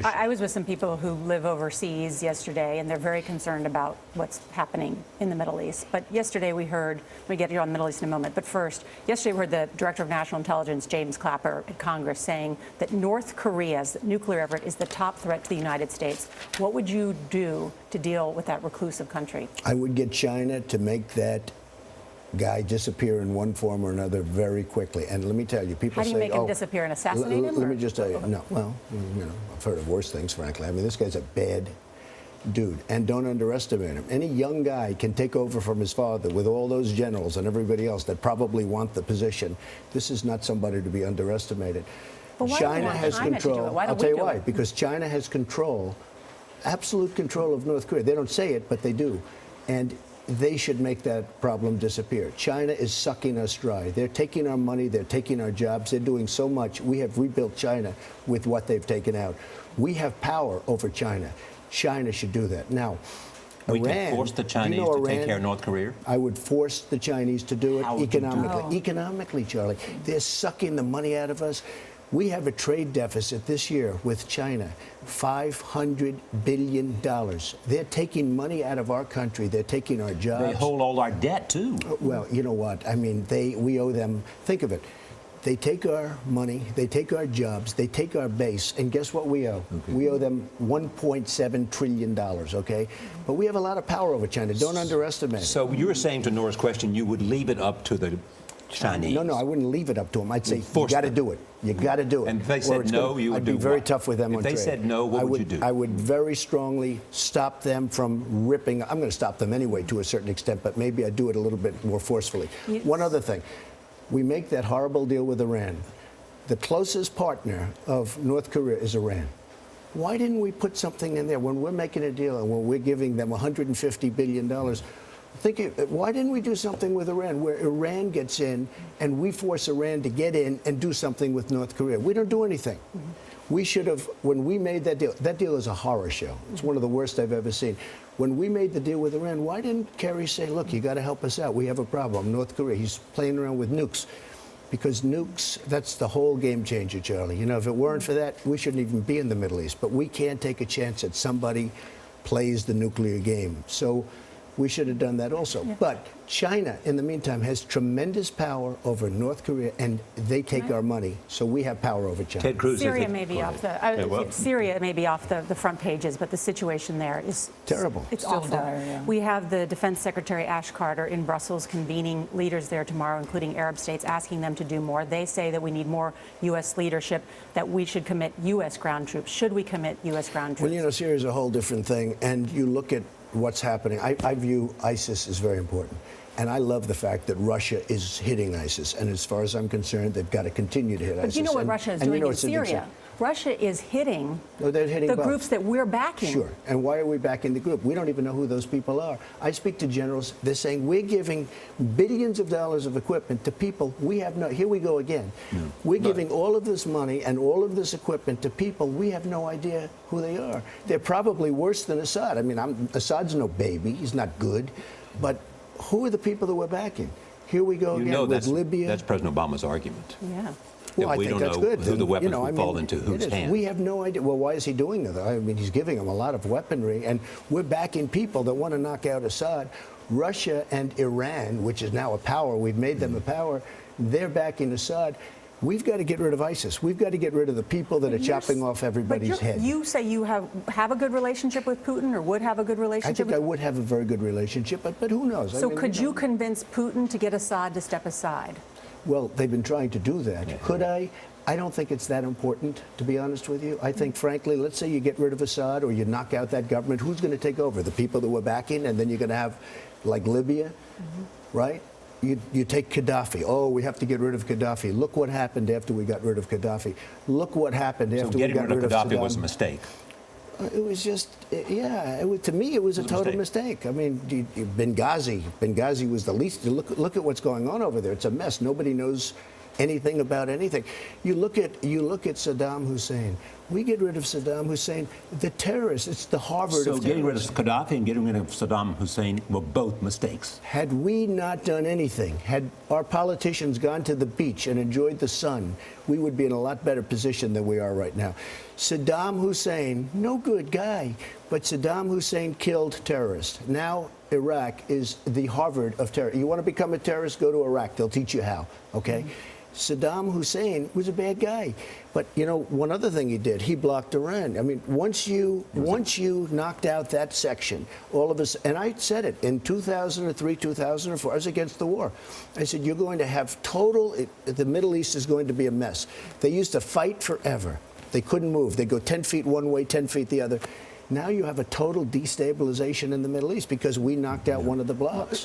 I was with some people who live overseas yesterday, and they're very concerned about what's happening in the Middle East. But yesterday we heard, we get here on the Middle East in a moment, but first, yesterday we heard the Director of National Intelligence, James Clapper, at Congress saying that North Korea's nuclear effort is the top threat to the United States. What would you do to deal with that reclusive country? I would get China to make that guy disappear in one form or another very quickly. And let me tell you, people say, how do you make him disappear and assassinate him? Let me just tell you, no, well, you know, I've heard of worse things, frankly. I mean, this guy's a bad dude, and don't underestimate him. Any young guy can take over from his father with all those generals and everybody else that probably want the position. This is not somebody to be underestimated. China has control. I'll tell you why. Because China has control, absolute control of North Korea. They don't say it, but they do. And they should make that problem disappear. China is sucking us dry. They're taking our money. They're taking our jobs. They're doing so much. We have rebuilt China with what they've taken out. We have power over China. China should do that. Now, we Iran, can force the Chinese to take care of North Korea? I would force the Chinese to do it economically. Oh. Economically, Charlie. They're sucking the money out of us. We have a trade deficit this year with China, $500 billion. They're taking money out of our country. They're taking our jobs. They hold all our debt, too. Well, you know what? I mean, we owe them. Think of it. They take our money, they take our jobs, they take our base, and guess what we owe? Okay. We owe them $1.7 trillion, okay? But we have a lot of power over China. Don't underestimate it. So you were saying to Nora's question, you would leave it up to the Chinese? No, I wouldn't leave it up to them. I'd say, you got to do it. You got to do it. And if they said no, you would do what? I'd be very tough with them on trade. If they said no, what would you do? I would very strongly stop them from ripping. I'm going to stop them anyway to a certain extent, but maybe I'd do it a little bit more forcefully. Yes. One other thing. We make that horrible deal with Iran. The closest partner of North Korea is Iran. Why didn't we put something in there when we're making a deal and when we're giving them $150 billion? Why didn't we do something with Iran where Iran gets in and we force Iran to get in and do something with North Korea? We don't do anything. Mm-hmm. We should have, when we made that deal is a horror show. It's one of the worst I've ever seen. When we made the deal with Iran, why didn't Kerry say, look, you got to help us out. We have a problem. North Korea, he's playing around with nukes. Because nukes, that's the whole game changer, Charlie. You know, if it weren't for that, we shouldn't even be in the Middle East. But we can't take a chance that somebody plays the nuclear game. So we should have done that also. Yeah. But China, in the meantime, has tremendous power over North Korea, and they take our money, so we have power over China. Ted Cruz Syria may be off the Syria may be off the front pages, but the situation there is terrible. It's awful. Dire, yeah. We have the Defense Secretary Ash Carter in Brussels convening leaders there tomorrow, including Arab states, asking them to do more. They say that we need more U.S. leadership, that we should commit U.S. ground troops. Should we commit U.S. ground troops? Well, you know, Syria is a whole different thing, and you look at what's happening. I view ISIS as very important. And I love the fact that Russia is hitting ISIS. And as far as I'm concerned, they've got to continue to hit ISIS. But you know what Russia is doing in Syria? Russia is hitting, the groups that we're backing. Sure. And why are we backing the group? We don't even know who those people are. I speak to generals. They're saying we're giving billions of dollars of equipment to people we have no. Here we go again. No. We're giving all of this money and all of this equipment to people we have no idea who they are. They're probably worse than Assad. I mean, Assad's no baby. He's not good. But who are the people that we're backing? Here we go again with Libya. That's President Obama's argument. Yeah. Well, I think that's good. Who the weapons will fall into whose hands. We have no idea. Well, why is he doing that? I mean, he's giving them a lot of weaponry, and we're backing people that want to knock out Assad. Russia and Iran, which is now a power, we've made them a power, they're backing Assad. We've got to get rid of ISIS. We've got to get rid of the people that are chopping off everybody's head. You say you have a good relationship with Putin, or would have a good relationship? I think I would have a very good relationship, but who knows? So could you convince Putin to get Assad to step aside? Well, they've been trying to do that. Yeah. Could I? I don't think it's that important, to be honest with you. I think, frankly, let's say you get rid of Assad or you knock out that government. Who's going to take over? The people that we're backing, and then you're going to have, like, Libya, right? You take Gaddafi. Oh, we have to get rid of Gaddafi. Look what happened after we got rid of Gaddafi. Look what happened after we got rid of Saddam. So getting rid of Gaddafi was a mistake. It was just, yeah, to me, it was a total mistake. I mean, Benghazi was the least. Look at what's going on over there. It's a mess. Nobody knows anything about anything. You look at Saddam Hussein. We get rid of Saddam Hussein, the terrorists. It's the Harvard So of getting rid of terrorists. Gaddafi and getting rid of Saddam Hussein were both mistakes. Had we not done anything, had our politicians gone to the beach and enjoyed the sun, we would be in a lot better position than we are right now. Saddam Hussein, no good guy, but Saddam Hussein killed terrorists. Now Iraq is the Harvard of terror. You want to become a terrorist, go to Iraq. They'll teach you how, okay? Saddam Hussein was a bad guy. But, you know, one other thing he did, he blocked Iran. I mean, once you knocked out that section, all of us, and I said it in 2003, 2004, I was against the war. I said, you're going to have the Middle East is going to be a mess. They used to fight forever. They couldn't move. They'd go 10 feet one way, 10 feet the other. Now you have a total destabilization in the Middle East because we knocked out one of the blocks.